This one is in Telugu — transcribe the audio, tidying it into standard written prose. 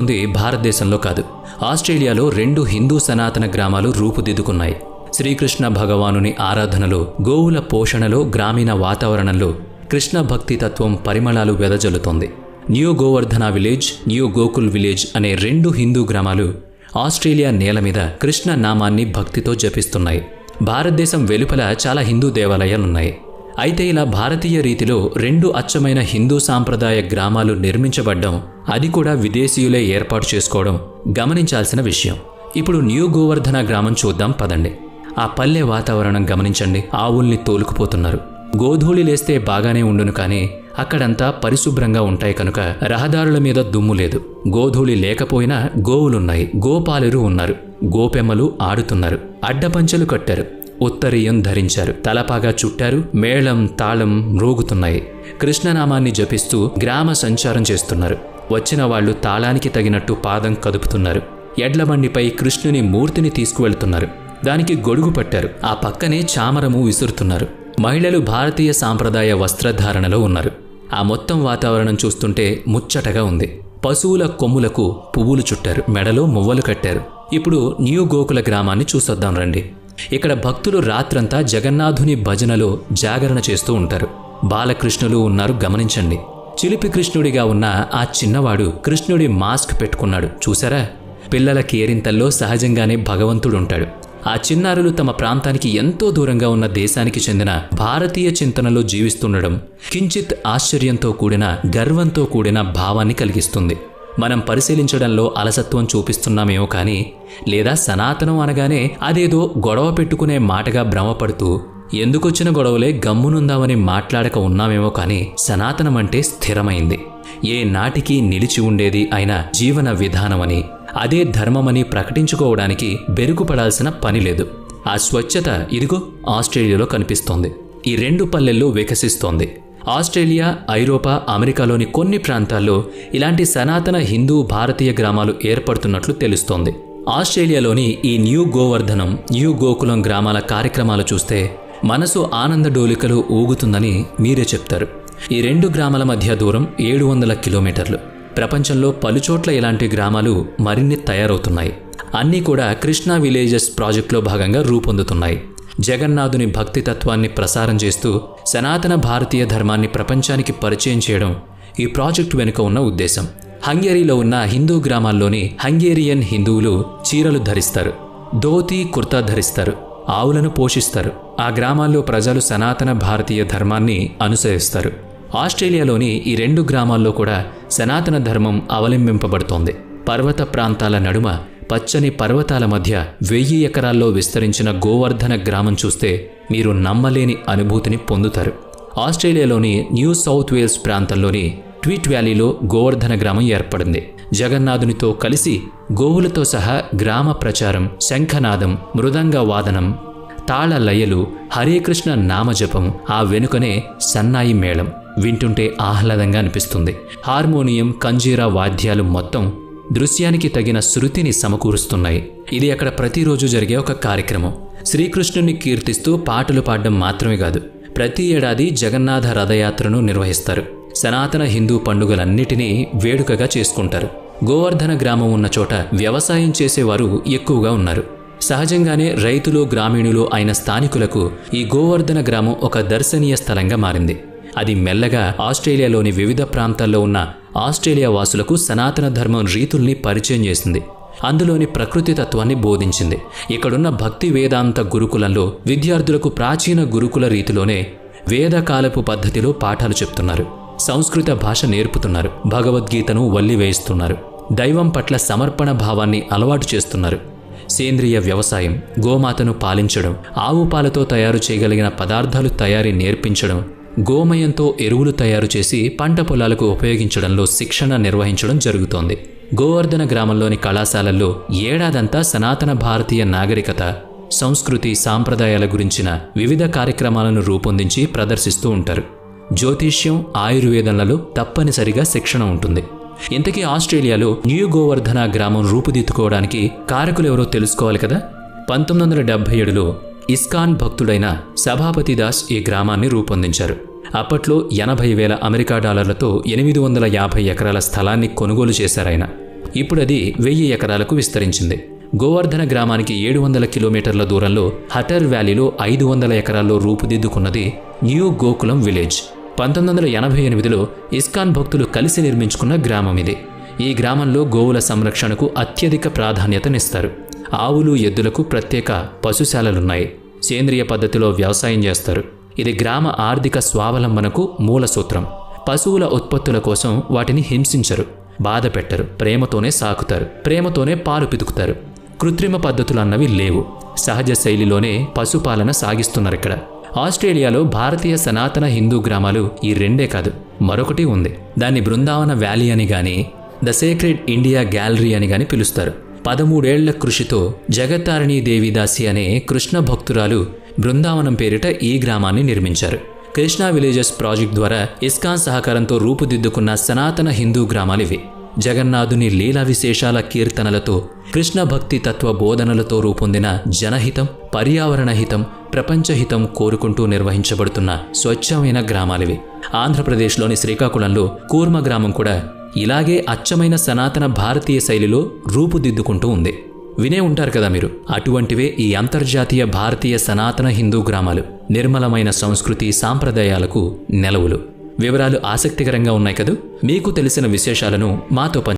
ఉంది భారతదేశంలో కాదు, ఆస్ట్రేలియాలో 2 హిందూ సనాతన గ్రామాలు రూపుదిద్దుకున్నాయి. శ్రీకృష్ణ భగవానుని ఆరాధనలో, గోవుల పోషణలో, గ్రామీణ వాతావరణంలో కృష్ణ భక్తి తత్వం పరిమళాలు వెదజల్లుతోంది. New Govardhana village, new Gokul village అనే 2 హిందూ గ్రామాలు ఆస్ట్రేలియా నేల మీద కృష్ణ నామాన్ని భక్తితో జపిస్తున్నాయి. భారతదేశం వెలుపల చాలా హిందూ దేవాలయాలున్నాయి. అయితే ఇలా భారతీయ రీతిలో 2 అచ్చమైన హిందూ సాంప్రదాయ గ్రామాలు నిర్మించబడ్డం, అది కూడా విదేశీయులే ఏర్పాటు చేసుకోవడం గమనించాల్సిన విషయం. ఇప్పుడు న్యూ గోవర్ధన గ్రామం చూద్దాం పదండి. ఆ పల్లె వాతావరణం గమనించండి. ఆవుల్ని తోలుకుపోతున్నారు. గోధూళి లేస్తే బాగానే ఉండును, కానీ అక్కడంతా పరిశుభ్రంగా ఉంటాయి కనుక రహదారుల మీద దుమ్ము లేదు. గోధూళి లేకపోయినా గోవులున్నాయి, గోపాలురు ఉన్నారు, గోపెమ్మలు ఆడుతున్నారు, అడ్డపంచెలు కట్టారు, ఉత్తరీయం ధరించారు, తలపాగా చుట్టారు, మేళం తాళం మ్రోగుతున్నాయి. కృష్ణనామాన్ని జపిస్తూ గ్రామ సంచారం చేస్తున్నారు. వచ్చిన వాళ్లు తాళానికి తగినట్టు పాదం కదుపుతున్నారు. ఎడ్లబండిపై కృష్ణుని మూర్తిని తీసుకువెళ్తున్నారు. దానికి గొడుగు పట్టారు. ఆ పక్కనే చామరము విసురుతున్నారు. మహిళలు భారతీయ సాంప్రదాయ వస్త్రధారణలో ఉన్నారు. ఆ మొత్తం వాతావరణం చూస్తుంటే ముచ్చటగా ఉంది. పశువుల కొమ్ములకు పువ్వులు చుట్టారు, మెడలో మువ్వలు కట్టారు. ఇప్పుడు న్యూ గోకుల గ్రామాన్ని చూసొద్దాం రండి. ఇక్కడ భక్తులు రాత్రంతా జగన్నాథుని భజనలో జాగరణ చేస్తూ ఉంటారు. బాలకృష్ణులు ఉన్నారు, గమనించండి. చిలిపి కృష్ణుడిగా ఉన్న ఆ చిన్నవాడు కృష్ణుడి మాస్క్ పెట్టుకున్నాడు, చూసారా? పిల్లల కేరింతల్లో సహజంగానే భగవంతుడుంటాడు. ఆ చిన్నారులు తమ ప్రాంతానికి ఎంతో దూరంగా ఉన్న దేశానికి చెందిన భారతీయ చింతనలో జీవిస్తుండడం కించిత్ ఆశ్చర్యంతో కూడిన, గర్వంతో కూడిన భావాన్ని కలిగిస్తుంది. మనం పరిశీలించడంలో అలసత్వం చూపిస్తున్నామేమో కానీ, లేదా సనాతనం అనగానే అదేదో గొడవ పెట్టుకునే మాటగా భ్రమపడుతూ ఎందుకొచ్చిన గొడవలే గమ్మునుందామని మాట్లాడక ఉన్నామేమో కానీ, సనాతనం అంటే స్థిరమైంది, ఏ నాటికి నిలిచి ఉండేది అయిన జీవన విధానమని, అదే ధర్మమని ప్రకటించుకోవడానికి బెరుకుపడాల్సిన పని లేదు. ఆ స్వచ్ఛత ఇదిగో ఆస్ట్రేలియాలో కనిపిస్తోంది. ఈ 2 పల్లెల్లో వికసిస్తోంది. ఆస్ట్రేలియా, ఐరోపా, అమెరికాలోని కొన్ని ప్రాంతాల్లో ఇలాంటి సనాతన హిందూ భారతీయ గ్రామాలు ఏర్పడుతున్నట్లు తెలుస్తోంది. ఆస్ట్రేలియాలోని ఈ న్యూ గోవర్ధనం, న్యూ గోకులం గ్రామాల కార్యక్రమాలు చూస్తే మనసు ఆనందడోలికలు ఊగుతుందని మీరే చెప్తారు. ఈ 2 గ్రామాల మధ్య దూరం 700 కిలోమీటర్లు. ప్రపంచంలో పలుచోట్ల ఇలాంటి గ్రామాలు మరిన్ని తయారవుతున్నాయి. అన్నీ కూడా కృష్ణా విలేజెస్ ప్రాజెక్టులో భాగంగా రూపొందుతున్నాయి. జగన్నాథుని భక్తి తత్వాన్ని ప్రసారం చేస్తూ సనాతన భారతీయ ధర్మాన్ని ప్రపంచానికి పరిచయం చేయడం ఈ ప్రాజెక్టు వెనుక ఉన్న ఉద్దేశం. హంగేరీలో ఉన్న హిందూ గ్రామాల్లోని హంగేరియన్ హిందువులు చీరలు ధరిస్తారు, ధోతీ కుర్తా ధరిస్తారు, ఆవులను పోషిస్తారు. ఆ గ్రామాల్లో ప్రజలు సనాతన భారతీయ ధర్మాన్ని అనుసరిస్తారు. ఆస్ట్రేలియాలోని ఈ 2 గ్రామాల్లో కూడా సనాతన ధర్మం అవలంబింపబడుతోంది. పర్వత ప్రాంతాల నడుమ పచ్చని పర్వతాల మధ్య 1000 ఎకరాల్లో విస్తరించిన గోవర్ధన గ్రామం చూస్తే మీరు నమ్మలేని అనుభూతిని పొందుతారు. ఆస్ట్రేలియాలోని న్యూ సౌత్ వేల్స్ ప్రాంతంలోని ట్వీట్ వ్యాలీలో గోవర్ధన గ్రామం ఏర్పడింది. జగన్నాథునితో కలిసి గోవులతో సహా గ్రామ ప్రచారం, శంఖనాదం, మృదంగ వాదనం, తాళ లయలు, హరేకృష్ణ నామజపం, ఆ వెనుకనే సన్నాయి మేళం వింటుంటే ఆహ్లాదంగా అనిపిస్తుంది. హార్మోనియం, కంజీరా వాద్యాలు మొత్తం దృశ్యానికి తగిన శృతిని సమకూరుస్తున్నాయి. ఇది అక్కడ ప్రతిరోజు జరిగే ఒక కార్యక్రమం. శ్రీకృష్ణుని కీర్తిస్తూ పాటలు పాడడం మాత్రమే కాదు, ప్రతి ఏడాది జగన్నాథ రథయాత్రను నిర్వహిస్తారు. సనాతన హిందూ పండుగలన్నిటినీ వేడుకగా చేసుకుంటారు. గోవర్ధన గ్రామం ఉన్న చోట వ్యవసాయం చేసేవారు ఎక్కువగా ఉన్నారు. సహజంగానే రైతులు, గ్రామీణులు అయిన స్థానికులకు ఈ గోవర్ధన గ్రామం ఒక దర్శనీయ స్థలంగా మారింది. అది మెల్లగా ఆస్ట్రేలియాలోని వివిధ ప్రాంతాల్లో ఉన్న ఆస్ట్రేలియా వాసులకు సనాతన ధర్మం రీతుల్ని పరిచయం చేసింది. అందులోని ప్రకృతి తత్వాన్ని బోధించింది. ఇక్కడున్న భక్తి వేదాంత గురుకులంలో విద్యార్థులకు ప్రాచీన గురుకుల రీతిలోనే వేదకాలపు పద్ధతిలో పాఠాలు చెప్తున్నారు. సంస్కృత భాష నేర్పుతున్నారు. భగవద్గీతను వల్లివేయిస్తున్నారు. దైవం పట్ల సమర్పణ భావాన్ని అలవాటు చేస్తున్నారు. సేంద్రియ వ్యవసాయం, గోమాతను పాలించడం, ఆవు పాలతో తయారు చేయగలిగిన పదార్థాలు తయారీ నేర్పించడం, గోమయంతో ఎరువులు తయారు చేసి పంట పొలాలకు ఉపయోగించడంలో శిక్షణ నిర్వహించడం జరుగుతోంది. గోవర్ధన గ్రామంలోని కళాశాలల్లో ఏడాదంతా సనాతన భారతీయ నాగరికత, సంస్కృతి, సాంప్రదాయాల గురించిన వివిధ కార్యక్రమాలను రూపొందించి ప్రదర్శిస్తూ ఉంటారు. జ్యోతిష్యం, ఆయుర్వేదంలలో తప్పనిసరిగా శిక్షణ ఉంటుంది. ఇంతకీ ఆస్ట్రేలియాలో న్యూ గోవర్ధన గ్రామం రూపుదిద్దుకోవడానికి కారకులెవరో తెలుసుకోవాలి కదా. 1977లో ఇస్కాన్ భక్తుడైన సభాపతి దాస్ ఈ గ్రామాన్ని రూపొందించారు. అప్పట్లో $80,000 అమెరికా డాలర్లతో 850 ఎకరాల స్థలాన్ని కొనుగోలు చేశారాయన. ఇప్పుడు అది 1000 ఎకరాలకు విస్తరించింది. గోవర్ధన గ్రామానికి 700 కిలోమీటర్ల దూరంలో హటర్ వ్యాలీలో 500 ఎకరాల్లో రూపుదిద్దుకున్నది న్యూ గోకులం విలేజ్. 1988లో ఇస్కాన్ భక్తులు కలిసి నిర్మించుకున్న గ్రామం ఇది. ఈ గ్రామంలో గోవుల సంరక్షణకు అత్యధిక ప్రాధాన్యతనిస్తారు. ఆవులు, ఎద్దులకు ప్రత్యేక పశుశాలలున్నాయి. సేంద్రియ పద్ధతిలో వ్యవసాయం చేస్తారు. ఇది గ్రామ ఆర్థిక స్వావలంబనకు మూల సూత్రం. పశువుల ఉత్పత్తుల కోసం వాటిని హింసించరు, బాధ పెట్టరు, ప్రేమతోనే సాకుతారు, ప్రేమతోనే పాలు పితుకుతారు. కృత్రిమ పద్ధతులు అన్నవి లేవు. సహజ శైలిలోనే పశుపాలన సాగిస్తున్నారిక్కడ. ఆస్ట్రేలియాలో భారతీయ సనాతన హిందూ గ్రామాలు ఈ రెండే కాదు, మరొకటి ఉంది. దాన్ని బృందావన వ్యాలీ అని గాని, ద సేక్రెడ్ ఇండియా గ్యాలరీ అని గాని పిలుస్తారు. 13 ఏళ్ల కృషితో జగత్తారిణీ దేవిదాసి అనే కృష్ణ భక్తురాలు బృందావనం పేరిట ఈ గ్రామాన్ని నిర్మించారు. కృష్ణా విలేజెస్ ప్రాజెక్ట్ ద్వారా ఇస్కాన్ సహకారంతో రూపుదిద్దుకున్న సనాతన హిందూ గ్రామాలివి. జగన్నాథుని లీలా విశేషాల కీర్తనలతో, కృష్ణ భక్తి తత్వ బోధనలతో రూపొందిన జనహితం, పర్యావరణ హితం, ప్రపంచహితం కోరుకుంటూ నిర్వహించబడుతున్న స్వచ్ఛమైన గ్రామాలివి. ఆంధ్రప్రదేశ్లోని శ్రీకాకుళంలో కూర్మ గ్రామం కూడా ఇలాగే అచ్చమైన సనాతన భారతీయ శైలిలో రూపుదిద్దుకుంటూ ఉంది. వినే ఉంటారు కదా మీరు. అటువంటివే ఈ అంతర్జాతీయ భారతీయ సనాతన హిందూ గ్రామాలు. నిర్మలమైన సంస్కృతి సాంప్రదాయాలకు నెలవులు. వివరాలు ఆసక్తికరంగా ఉన్నాయి కదూ. మీకు తెలిసిన విశేషాలను మాతో